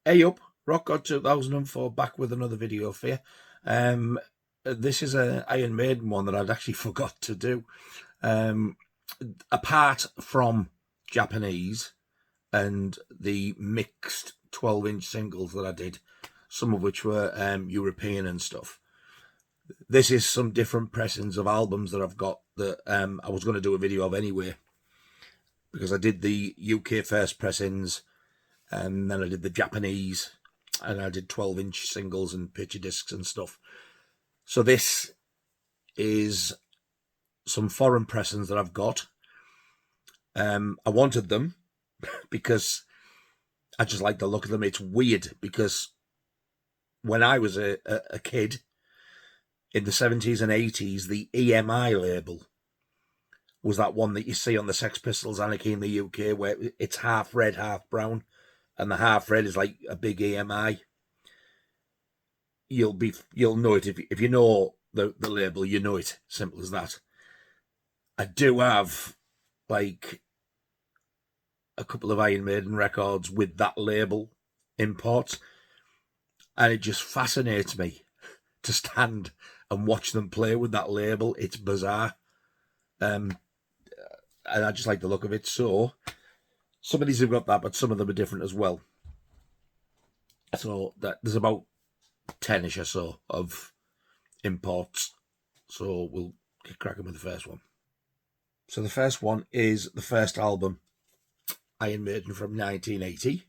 Hey up, Rock God 2004 back with another video for you. This is an Iron Maiden one that I'd actually forgot to do. Um, Apart from Japanese and the mixed 12-inch singles that I did, some of which were European and stuff. This is some different pressings of albums that I've got that I was going to do a video of anyway, because I did the UK first pressings and then I did the Japanese, and I did 12-inch singles and picture discs and stuff. So this is some foreign pressings that I've got. I wanted them because I just like the look of them. It's weird because when I was a kid in the 70s and 80s, the EMI label was that one that you see on the Sex Pistols Anarchy in the UK, where it's half red, half brown, and the half red is like a big EMI. You'll know it if you know the label, you know it. Simple as that. I do have like a couple of Iron Maiden records with that label imports, and it just fascinates me to stand and watch them play with that label. It's bizarre, and I just like the look of it. So some of these have got that, but some of them are different as well. So that there's about 10ish or so of imports. So we'll get cracking with the first one. So the first one is the first album, Iron Maiden, from 1980.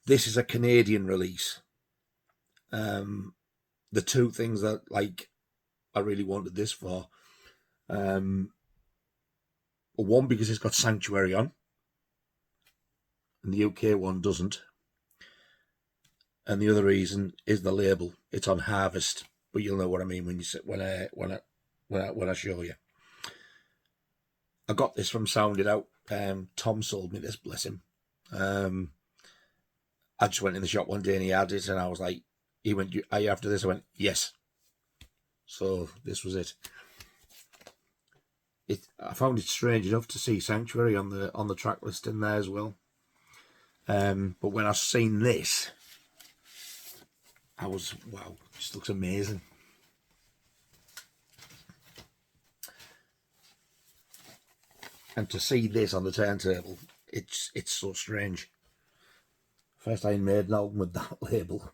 This is a Canadian release. The two things that I really wanted this for, one, because it's got Sanctuary on, and the UK one doesn't. And the other reason is the label. It's on Harvest, but you'll know what I mean when I show you. I got this from Sound It Out. Tom sold me this, bless him. I just went in the shop one day and he had it, and I was like, he went, "Are you after this?" I went, "Yes." So this was it. I found it strange enough to see Sanctuary on the track list in there as well. But when I seen this, I was, wow, it just looks amazing. And to see this on the turntable, it's so strange. First Iron Maiden album with that label.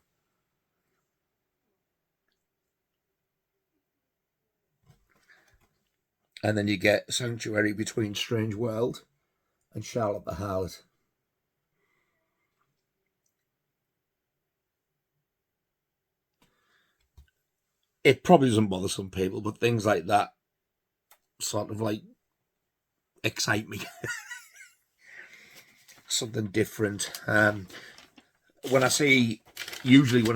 And then you get Sanctuary between Strange World and Charlotte the Harlot. It probably doesn't bother some people, but things like that sort of like excite me. Something different. Usually when I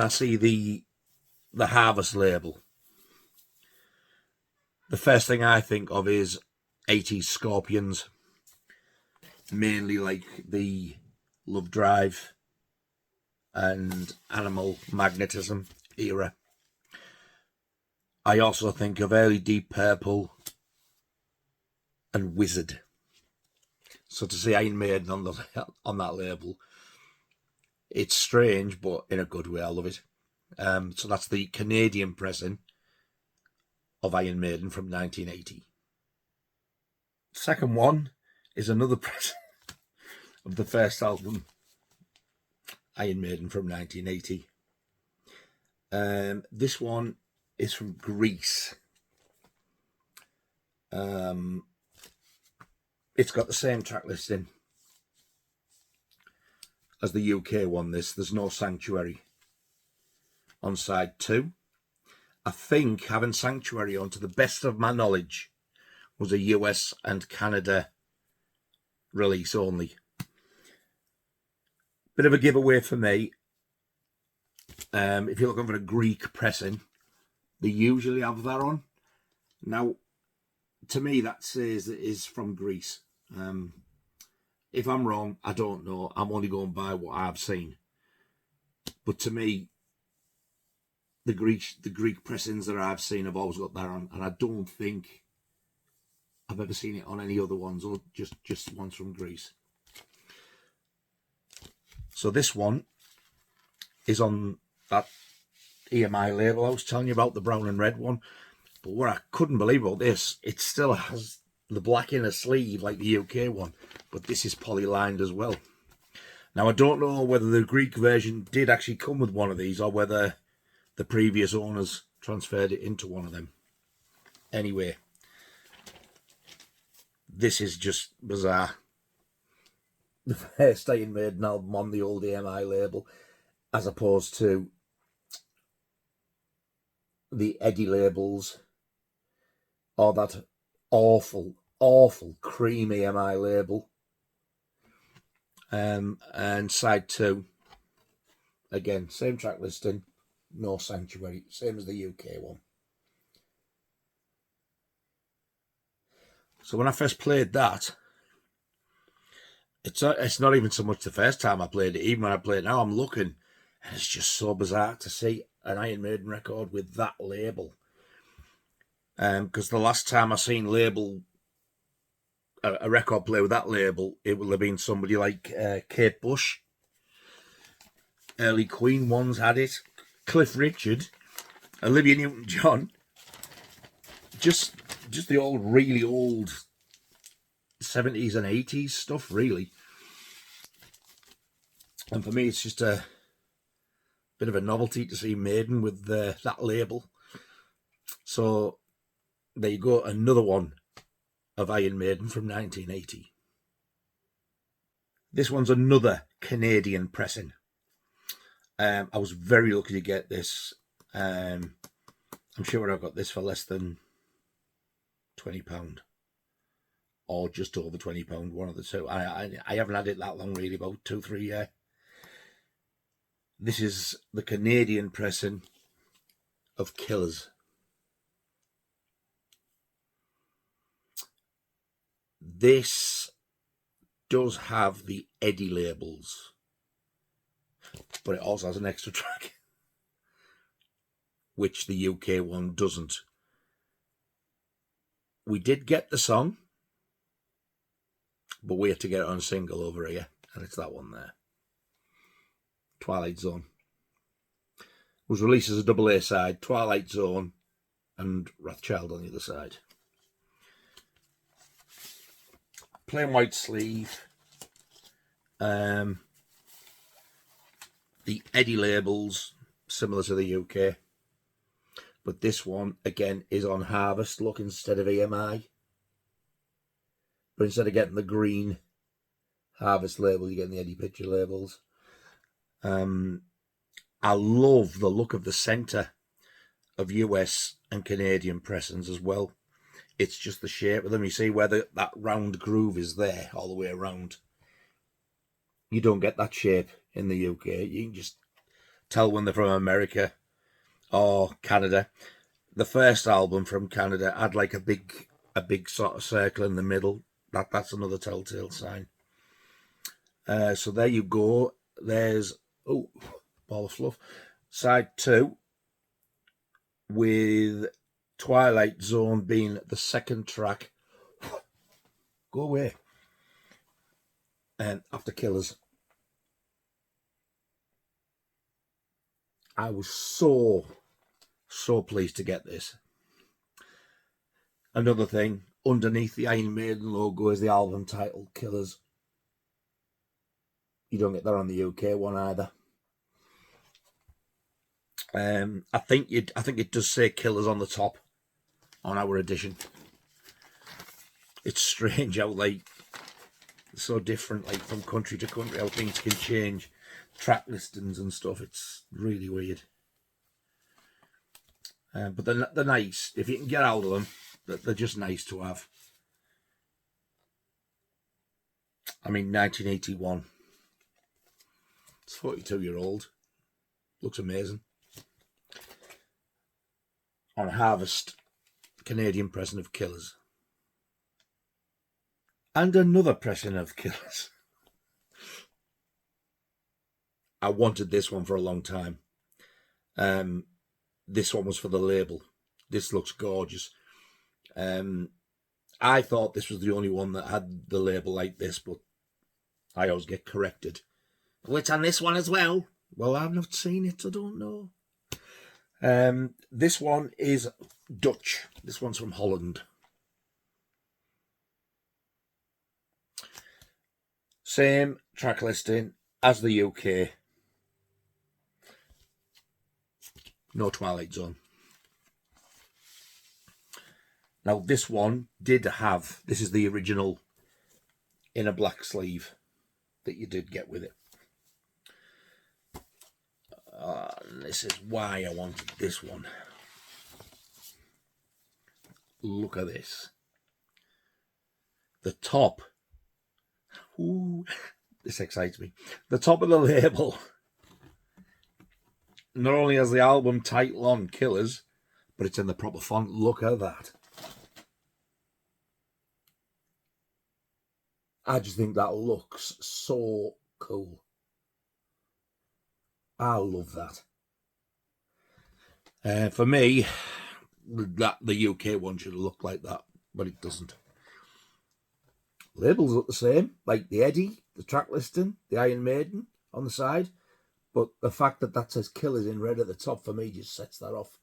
see the Harvest label, the first thing I think of is 80s Scorpions, mainly like the Love Drive and Animal Magnetism era. I also think of early Deep Purple and Wizard. So to see Iron Maiden on that label, it's strange, but in a good way. I love it. So that's the Canadian pressing of Iron Maiden from 1980. Second one is another pressing of the first album, Iron Maiden, from 1980. This one is from Greece. It's got the same track listing as the UK one. There's no Sanctuary on side 2. I think having Sanctuary on, to the best of my knowledge, was a US and Canada release only. Bit of a giveaway for me. If you're looking for a Greek pressing, they usually have that on. Now, to me, that says it is from Greece. If I'm wrong, I don't know. I'm only going by what I've seen. But to me, the Greek pressings that I've seen have always got that on, and I don't think I've ever seen it on any other ones, or just ones from Greece. So this one is on that EMI label I was telling you about, the brown and red one. But what I couldn't believe about this, it still has the black inner sleeve like the UK one, but this is poly-lined as well. Now, I don't know whether the Greek version did actually come with one of these or whether the previous owners transferred it into one of them. Anyway, this is just bizarre. The first Iron Maiden album on the old EMI label, as opposed to the Eddie labels or that awful, awful cream EMI label. And side 2, again, same track listing, no Sanctuary, same as the UK one. So when I first played that, it's not even so much the first time I played it. Even when I play it now, I'm looking, and it's just so bizarre to see an Iron Maiden record with that label. Because the last time I seen a record player with that label, it will have been somebody like Kate Bush. Early Queen ones had it. Cliff Richard, Olivia Newton-John. Just the old, really old 70s and 80s stuff, really. And for me, it's just a bit of a novelty to see Maiden with that label. So there you go, another one of Iron Maiden from 1980. This one's another Canadian pressing. I was very lucky to get this. I'm sure I got this for less than £20 or just over £20, one of the two. I haven't had it that long, really, about 2-3 years. This is the Canadian pressing of Killers. This does have the Eddie labels, but it also has an extra track, which the UK one doesn't. We did get the song, but we had to get it on single over here, and it's that one there. Twilight Zone. It was released as a double A side, Twilight Zone and Wrathchild on the other side. Plain white sleeve. The Eddie labels, similar to the UK. But this one, again, is on Harvest look instead of EMI. But instead of getting the green Harvest label, you're getting the Eddie Picture labels. I love the look of the centre of US and Canadian pressings as well. It's just the shape of them. You see where that round groove is there all the way around. You don't get that shape in the UK. You can just tell when they're from America or Canada. The first album from Canada had like a big sort of circle in the middle. That's another telltale sign. So there you go. There's ball of fluff. Side 2 with Twilight Zone being the second track. Go away. And after Killers. I was so pleased to get this. Another thing, underneath the Iron Maiden logo is the album title, Killers. You don't get that on the UK one either. I think it does say Killers on the top on our edition. It's strange how so different, like from country to country, how things can change, track listings and stuff. It's really weird. But they're nice. If you can get out of them, they're just nice to have. I mean, 1981. It's 42-year-old. Looks amazing. On Harvest, Canadian pressing of Killers. And another pressing of Killers. I wanted this one for a long time. This one was for the label. This looks gorgeous. I thought this was the only one that had the label like this, but I always get corrected Glitz on this one as well. Well, I've not seen it, I don't know. This one is Dutch. This one's from Holland. Same track listing as the UK. No Twilight Zone. Now this one did have, this is the original in a black sleeve that you did get with it. And this is why I wanted this one. Look at this. The top. Ooh, this excites me. The top of the label not only has the album title on, Killers, but it's in the proper font. Look at that. I just think that looks so cool. I love that. For me, the UK one should look like that, but it doesn't. Labels look the same, like the Eddie, the track listing, the Iron Maiden on the side, but the fact that that says Killers in red at the top for me just sets that off.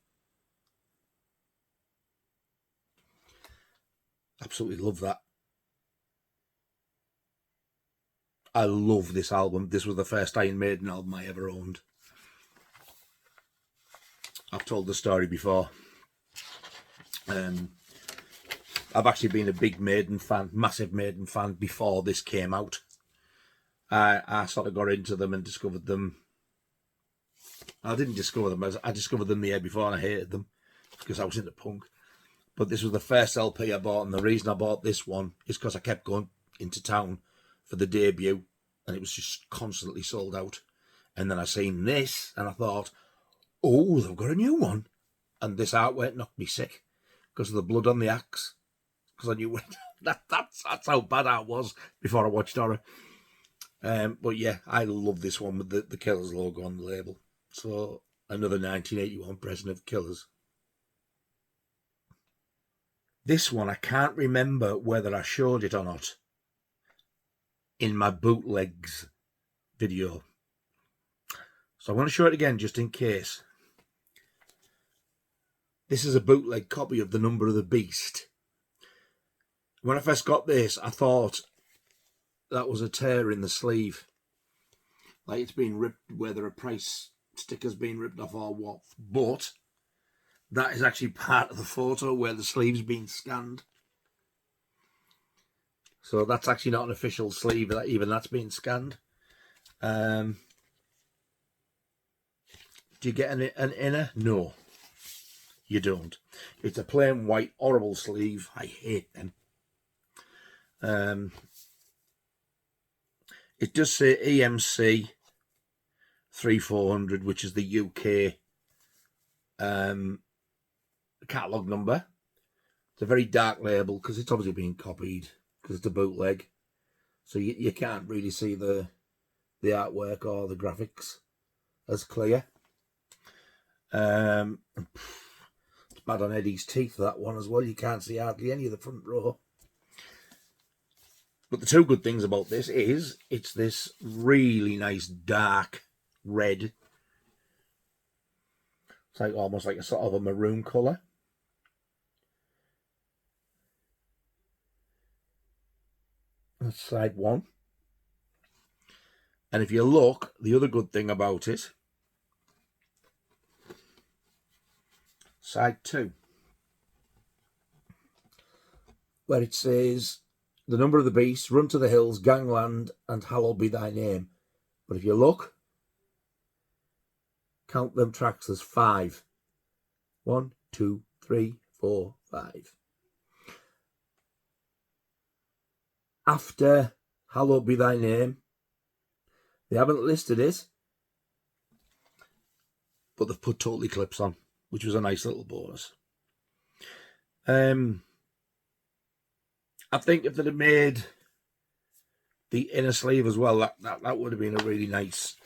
Absolutely love that. I love this album. This was the first Iron Maiden album I ever owned. I've told the story before. I've actually been a big Maiden fan, massive Maiden fan, before this came out. I sort of got into them and discovered them. I didn't discover them, I discovered them the year before and I hated them because I was into punk. But this was the first LP I bought, and the reason I bought this one is because I kept going into town for the debut and it was just constantly sold out. And then I seen this and I thought, oh, they've got a new one. And this artwork knocked me sick because of the blood on the axe. Because I knew that's how bad I was before I watched horror. But yeah, I love this one with the Killers logo on the label. So another 1981 present of Killers. This one, I can't remember whether I showed it or not in my bootlegs video. So I'm going to show it again just in case. This is a bootleg copy of The Number of the Beast. When I first got this, I thought that was a tear in the sleeve. Like it's been ripped, whether a price sticker's been ripped off or what. But that is actually part of the photo where the sleeve's been scanned. So that's actually not an official sleeve, even that's been scanned. Do you get an inner? No, you don't. It's a plain white, horrible sleeve. I hate them. It does say EMC 3400, which is the UK catalogue number. It's a very dark label because it's obviously been copied because it's a bootleg. So you can't really see the artwork or the graphics as clear. It's bad on Eddie's teeth, that one as well. You can't see hardly any of the front row. But the two good things about this is it's this really nice dark red. It's like almost like a sort of a maroon colour. That's side one. And if you look, the other good thing about it, side two, where it says, The Number of the Beast, Run to the Hills, Gangland, and Hallowed Be Thy Name. But if you look, count them tracks as 5. 1, 2, 3, 4, 5. After Hallowed Be Thy Name, they haven't listed it, but they've put Total Eclipse on, which was a nice little bonus. I think if they'd have made the inner sleeve as well, that would have been a really nice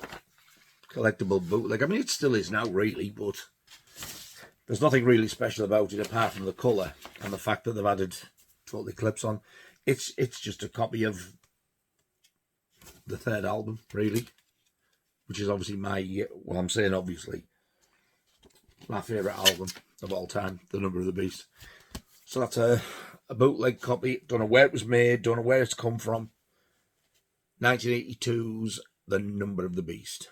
collectible bootleg. I mean, it still is now, really, but there's nothing really special about it apart from the colour and the fact that they've added Total Eclipse on. It's just a copy of the third album, really. which is obviously well, I'm saying obviously, my favourite album of all time, The Number of the Beast. So that's a bootleg copy. Don't know where it was made, don't know where it's come from. 1982's The Number of the Beast.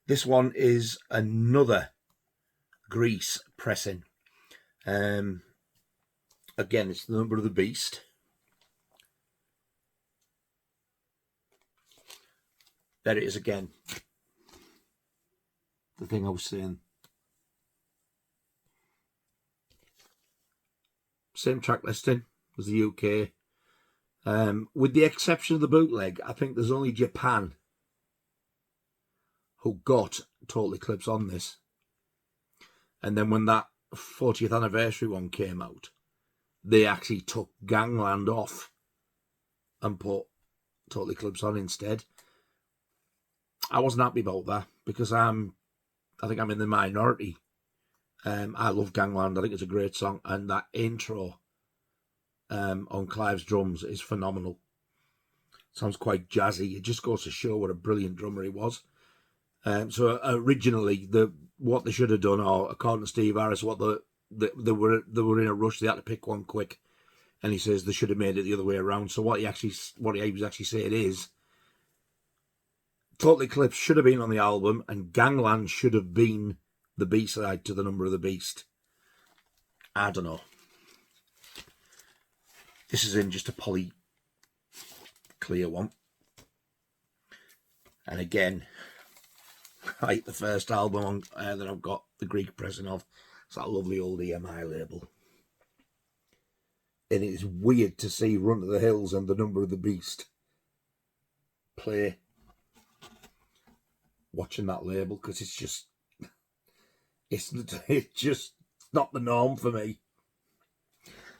This one is another Grease pressing. Again, it's The Number of the Beast. There it is again. The thing I was saying. Same track listing as the UK. With the exception of the bootleg, I think there's only Japan who got Total Eclipse on this. And then when that 40th anniversary one came out, they actually took Gangland off and put Total Eclipse on instead. I wasn't happy about that because I think I'm in the minority. I love Gangland. I think it's a great song, and that intro on Clive's drums is phenomenal. Sounds quite jazzy. It just goes to show what a brilliant drummer he was. So originally, what they should have done, or according to Steve Harris, they were in a rush. They had to pick one quick, and he says they should have made it the other way around. So what he was actually saying is, Total Eclipse should have been on the album, and Gangland should have been the B-side to The Number of the Beast. I don't know. This is in just a poly clear one. And again, like the first album that I've got the Greek pressing of, it's that lovely old EMI label. And it's weird to see Run to the Hills and The Number of the Beast play watching that label, because it's just not the norm for me.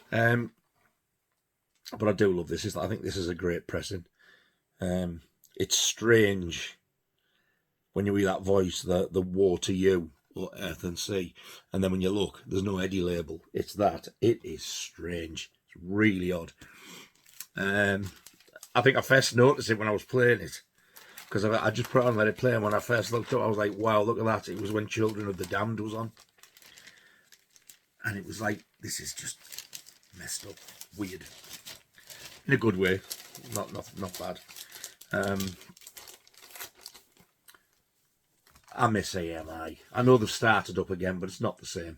But I do love this. I think this is a great pressing. It's strange when you hear that voice, the War to You, or Earth and Sea, and then when you look, there's no Eddie label. It's that. It is strange. It's really odd. I think I first noticed it when I was playing it, because I just put it on and let it play, and when I first looked up, I was like, wow, look at that. It was when Children of the Damned was on. And it was like, this is just messed up. Weird. In a good way. Not bad. I miss AMI. I know they've started up again, but it's not the same.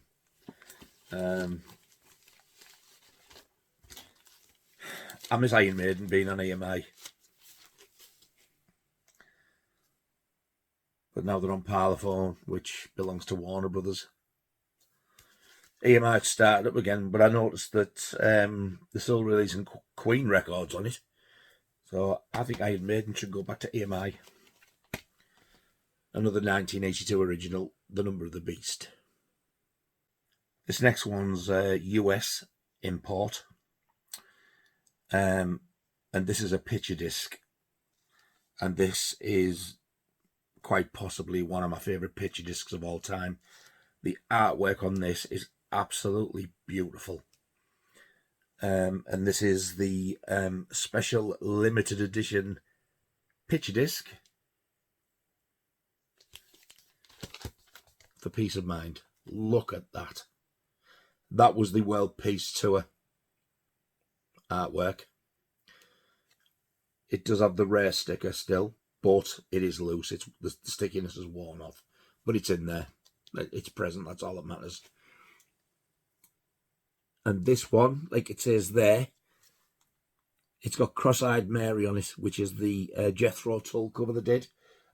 I miss Iron Maiden being on AMI. But now they're on Parlophone, which belongs to Warner Brothers. EMI started up again, but I noticed that they're still releasing Queen records on it. So I think Iron Maiden should go back to EMI. Another 1982 original, The Number of the Beast. This next one's US import. And this is a picture disc. And this is quite possibly one of my favourite picture discs of all time. The artwork on this is absolutely beautiful. And this is the special limited edition picture disc for Peace of Mind. Look at that. That was the World Peace Tour artwork. It does have the rare sticker still, but it is loose. The stickiness is worn off, but it's in there. It's present. That's all that matters. And this one, like it says there, it's got Cross-Eyed Mary on it, which is the Jethro Tull cover they did,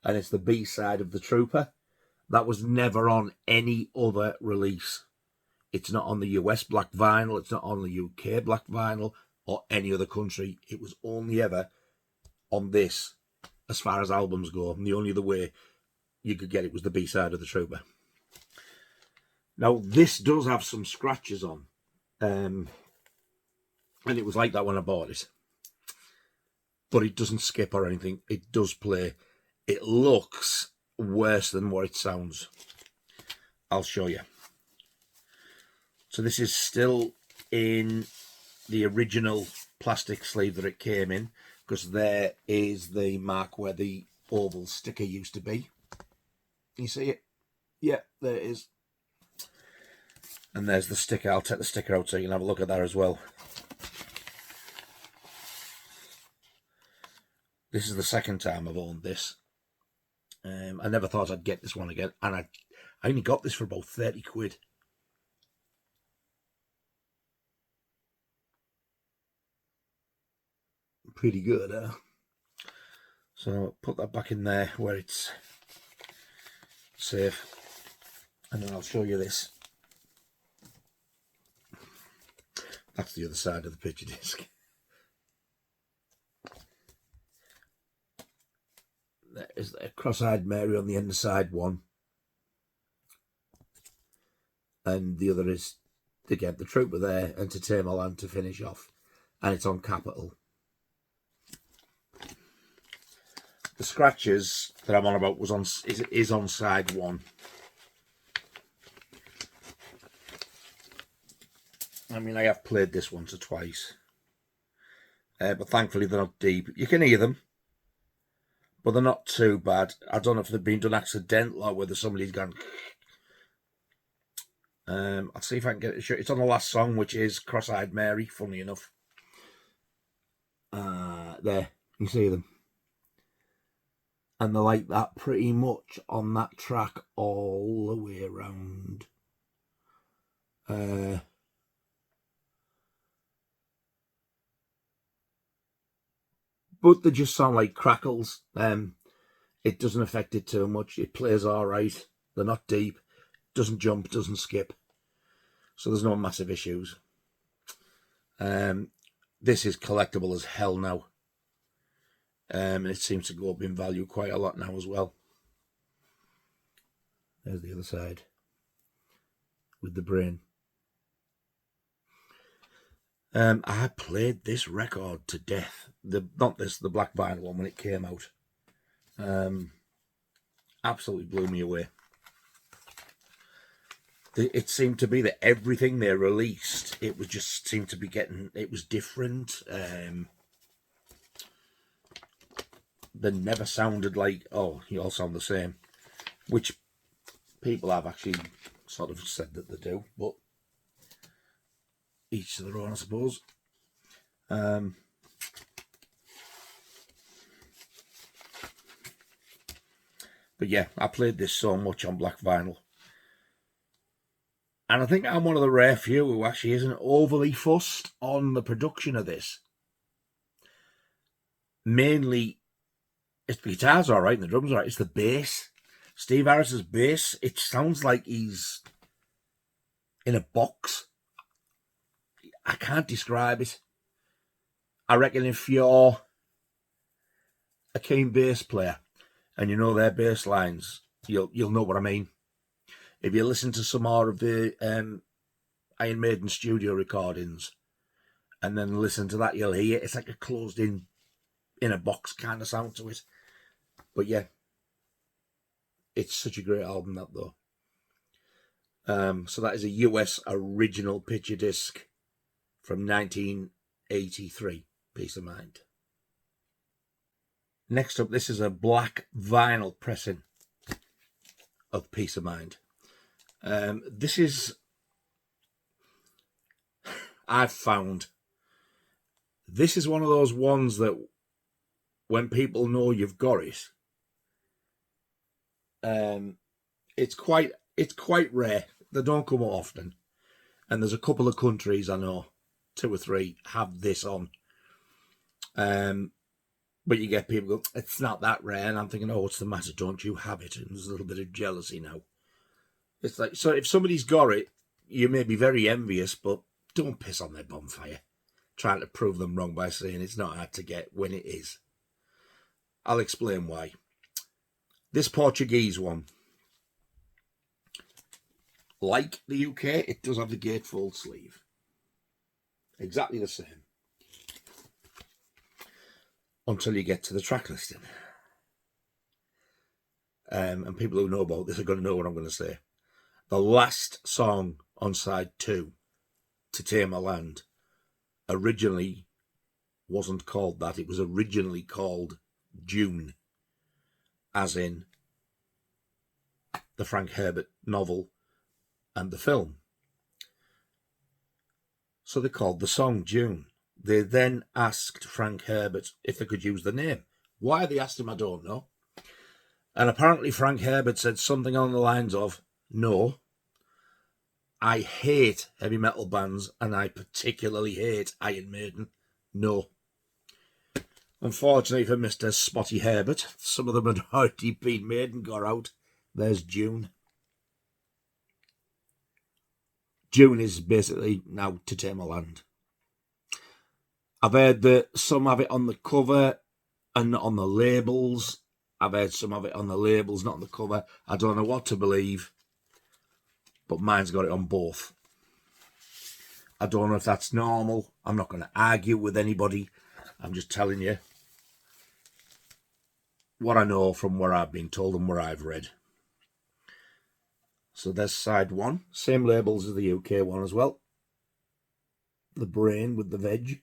and it's the B-side of The Trooper. That was never on any other release. It's not on the US black vinyl. It's not on the UK black vinyl or any other country. It was only ever on this, as far as albums go. And the only other way you could get it was the B-side of The Trooper. Now, this does have some scratches on. And it was like that when I bought it. But it doesn't skip or anything. It does play. It looks worse than what it sounds. I'll show you. So this is still in the original plastic sleeve that it came in. because there is the mark where the oval sticker used to be. You see it? Yeah, there it is. And there's the sticker. I'll take the sticker out so you can have a look at that as well. This is the second time I've owned this. I never thought I'd get this one again, and I only got this for about 30 quid. Pretty good, huh? So put that back in there where it's safe, and then I'll show you this. That's the other side of the picture disc. There is a cross-eyed Mary on the underside one, and the other is, again, the Trooper there, and To Tame a Land to finish off, and it's on capital. The scratches that I'm on about is on side one. I mean, I have played this once or twice, but thankfully they're not deep. You can hear them, but they're not too bad. I don't know if they've been done accidental or whether somebody's gone. I'll see if I can get it. It's on the last song, which is Cross-Eyed Mary, funnily enough. There, you see them. And they're like that pretty much on that track all the way around. But they just sound like crackles. It doesn't affect it too much. It plays all right. They're not deep. Doesn't jump, doesn't skip. So there's no massive issues. This is collectible as hell now. And it seems to go up in value quite a lot now as well. There's the other side with the brain. I played this record to death. The black vinyl one when it came out. Absolutely blew me away. It seemed to be that everything they released, it was just seemed to be it was different. They never sounded like, oh, you all sound the same, which people have actually sort of said that they do, but each to their own, I suppose. But yeah, I played this so much on black vinyl. And I think I'm one of the rare few who actually isn't overly fussed on the production of this. Mainly, the guitar's all right and the drums are all right. It's the bass. Steve Harris's bass, it sounds like he's in a box. I can't describe it. I reckon if you're a keen bass player and you know their bass lines, you'll know what I mean. If you listen to some more of the Iron Maiden studio recordings and then listen to that, you'll hear it's like a closed in a box kind of sound to it. But yeah, it's such a great album, that though. So that is a US original picture disc from 1983, Peace of Mind. Next up, this is a black vinyl pressing of Peace of Mind. This is, I've found, this is one of those ones that when people know you've got it, it's quite rare. They don't come often, and there's a couple of countries I know, 2 or 3, have this on. But you get people go, it's not that rare, and I'm thinking, oh, what's the matter? Don't you have it? And there's a little bit of jealousy now. It's like, so if somebody's got it, you may be very envious, but don't piss on their bonfire, trying to prove them wrong by saying it's not hard to get when it is. I'll explain why. This Portuguese one, like the UK, it does have the gatefold sleeve. Exactly the same. Until you get to the track listing. And people who know about this are going to know what I'm going to say. The last song on side 2, To Tame a Land, originally wasn't called that. It was originally called June, as in the Frank Herbert novel and the film. So they called the song June. They then asked Frank Herbert if they could use the name. Why they asked him, I don't know. And apparently Frank Herbert said something on the lines of, no, I hate heavy metal bands and I particularly hate Iron Maiden. No. Unfortunately for Mr. Spotty Herbert, some of them had already been made and got out. There's June. June is basically now To Tame a Land. I've heard that some have it on the cover and not on the labels. I've heard some of it on the labels, not on the cover. I don't know what to believe, but mine's got it on both. I don't know if that's normal. I'm not going to argue with anybody. I'm just telling you what I know from where I've been told and where I've read. So there's side one. Same labels as the UK one as well. The brain with the veg.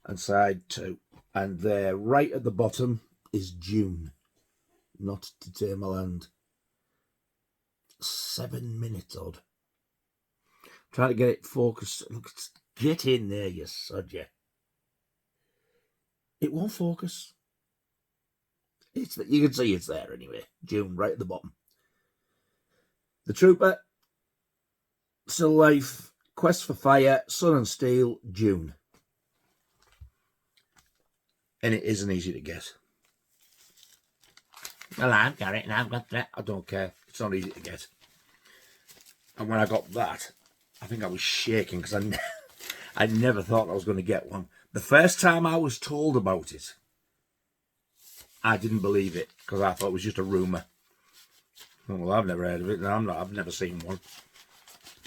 And side two. And there, right at the bottom, is June. Not To Tame a Land. 7 minutes odd. Trying to get it focused. Look, get in there, you sod, you. It won't focus. You can see it's there anyway. June, right at the bottom. The Trooper, Still Life, Quest for Fire, Sun and Steel, June. And it isn't easy to get. Well, I've got it and I've got that. I don't care. It's not easy to get. And when I got that, I think I was shaking because I never thought I was going to get one. The first time I was told about it, I didn't believe it because I thought it was just a rumour. Well, I've never heard of it, and I've never seen one.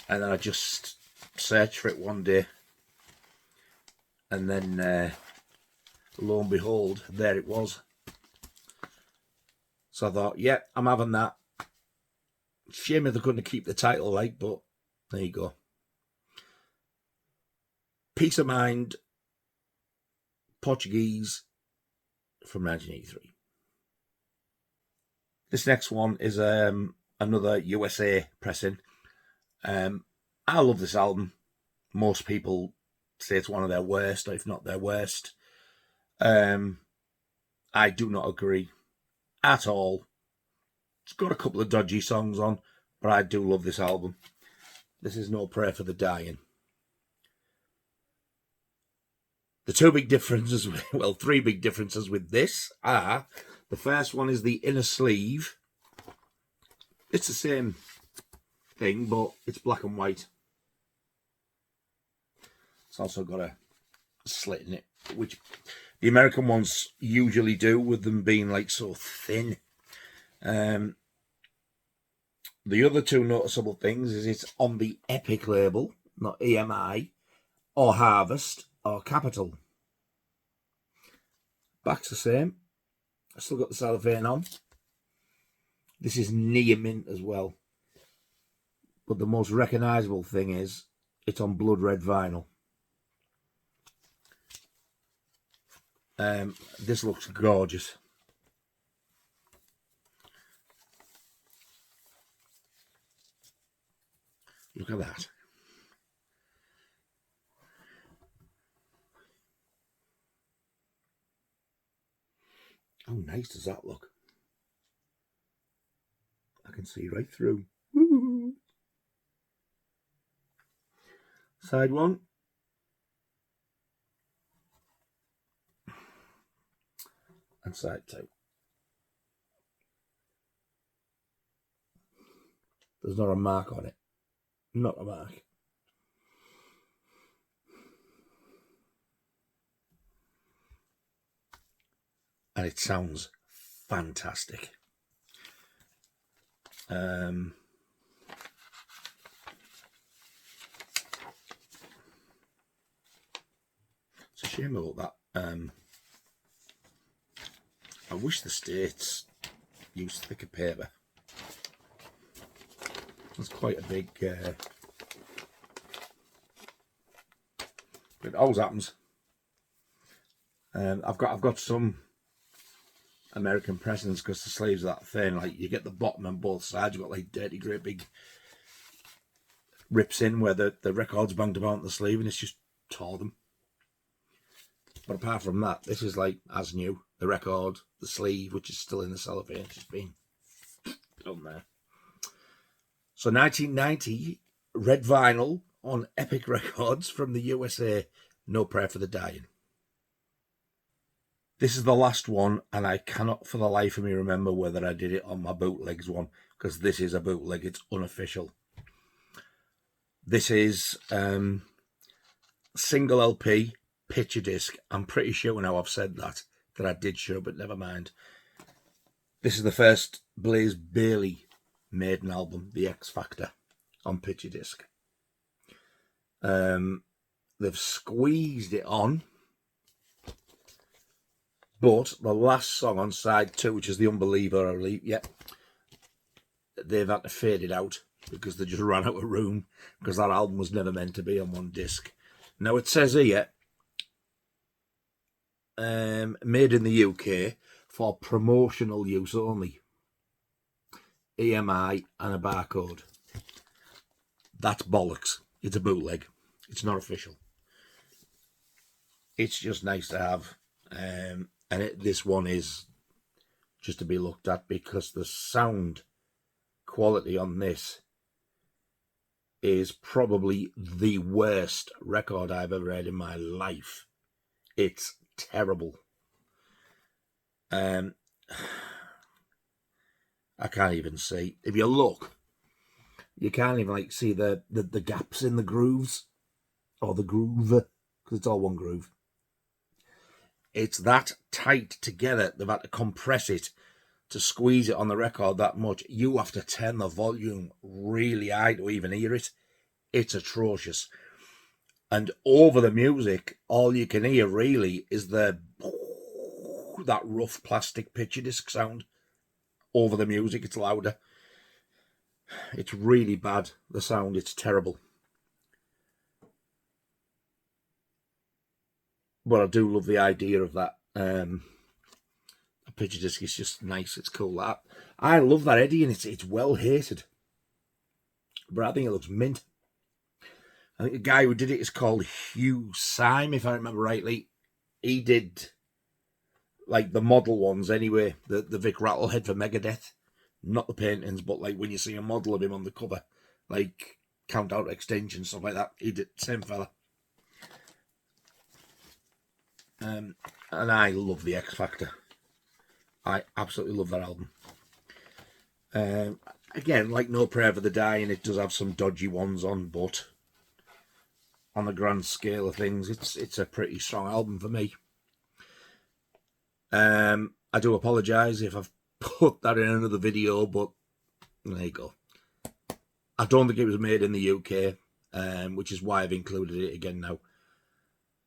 And then I just searched for it one day, and then lo and behold, there it was. So I thought, yeah, I'm having that. Shame if they couldn't keep the title, like, but there you go. Peace of Mind, Portuguese, from 1983. This next one is another USA pressing. I love this album. Most people say it's one of their worst, if not their worst. I do not agree at all. It's got a couple of dodgy songs on, but I do love this album. This is No Prayer for the Dying. The two big differences, well, three big differences with this are, the first one is the inner sleeve. It's the same thing, but it's black and white. It's also got a slit in it, which the American ones usually do, with them being like so thin. The other two noticeable things is it's on the Epic label, not EMI, or Harvest, or Capitol. Back's the same. I still got the cellophane on. This is near mint as well. But the most recognisable thing is it's on blood red vinyl. This looks gorgeous. Look at that. How nice does that look? I can see right through. Woo! Side one. And side two. There's not a mark on it. Not a mark. And it sounds fantastic. It's a shame about that. I wish the States used thicker paper. It's quite a big... it always happens. I've got some American pressings because the sleeves are that thin. Like, you get the bottom on both sides. You've got like dirty, great big rips in where the record's banged about the sleeve, and it's just tore them. But apart from that, this is like as new. The record, the sleeve, which is still in the cellophane, it's just been done there. So 1990, red vinyl on Epic Records from the USA, No Prayer for the Dying. This is the last one, and I cannot for the life of me remember whether I did it on my bootlegs one, because this is a bootleg, it's unofficial. This is single LP, picture disc. I'm pretty sure now I've said that I did show, but never mind. This is the first Blaze Bayley Maiden album, The X Factor, on picture disc. They've squeezed it on, but the last song on side 2, which is The Unbeliever, they've had to fade it out because they just ran out of room, because that album was never meant to be on one disc. Now it says here, made in the UK for promotional use only. EMI and a barcode. That's bollocks. It's a bootleg. It's not official. It's just nice to have. And this one is just to be looked at, because the sound quality on this is probably the worst record I've ever heard in my life. It's terrible. I can't even see. If you look, you can't even like see the gaps in the grooves, or the groove, because it's all one groove. It's that tight together. They've had to compress it to squeeze it on the record that much. You have to turn the volume really high to even hear it. It's atrocious. And over the music, all you can hear really is that rough plastic picture disc sound. Over the music, it's louder. It's really bad, the sound. It's terrible. But I do love the idea of that. A picture disc is just nice. It's cool. I love that Eddie, and it's well hated. But I think it looks mint. I think the guy who did it is called Hugh Syme, if I remember rightly. He did like the model ones anyway, the Vic Rattlehead for Megadeth. Not the paintings, but like when you see a model of him on the cover, like Count Out Extension, stuff like that. He did, same fella. And I love the X Factor. I absolutely love that album. Again, like No Prayer for the Dying, it does have some dodgy ones on, but on the grand scale of things, it's a pretty strong album for me. I do apologise if I've put that in another video, but there you go. I don't think it was made in the UK, which is why I've included it again now.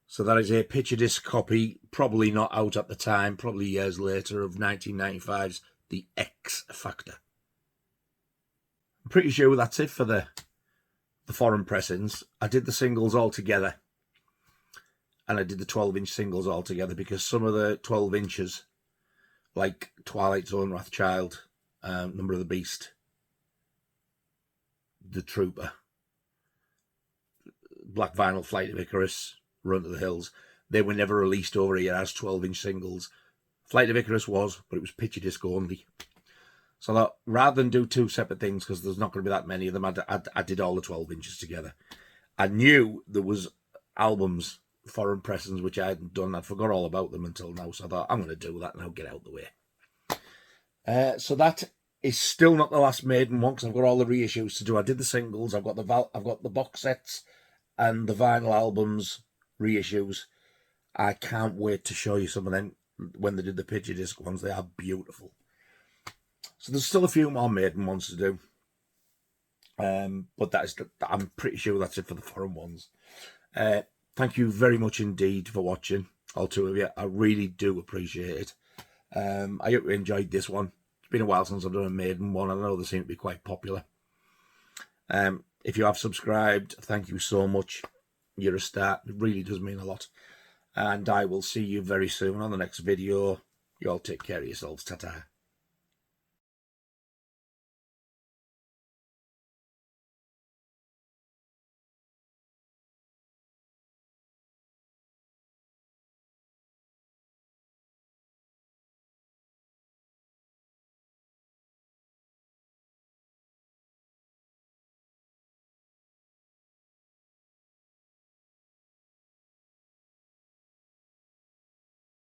So that is a picture disc copy, probably not out at the time, probably years later, of 1995's The X Factor. I'm pretty sure that's it for the foreign pressings. I did the singles all together, and I did the 12-inch singles all together, because some of the 12 inches, like Twilight Zone, Wrathchild, Number of the Beast, The Trooper, Black Vinyl, Flight of Icarus, Run to the Hills, they were never released over here as 12-inch singles. Flight of Icarus was, but it was picture disc only. So that, rather than do two separate things, because there's not going to be that many of them, I did all the 12 inches together. I knew there was albums, foreign pressings, which I hadn't done. I forgot all about them until now, so I thought, I'm going to do that and I'll get out of the way. So that is still not the last Maiden one, because I've got all the reissues to do. I did the singles, I've got the box sets and the vinyl albums reissues. I can't wait to show you some of them when they did the picture disc ones. They are beautiful. So there's still a few more Maiden ones to do. But I'm pretty sure that's it for the foreign ones. Thank you very much indeed for watching, all two of you. I really do appreciate it. I hope you enjoyed this one. It's been a while since I've done a Maiden one. I know they seem to be quite popular. If you have subscribed, thank you so much. You're a star. It really does mean a lot. and I will see you very soon on the next video. You all take care of yourselves. Ta-ta.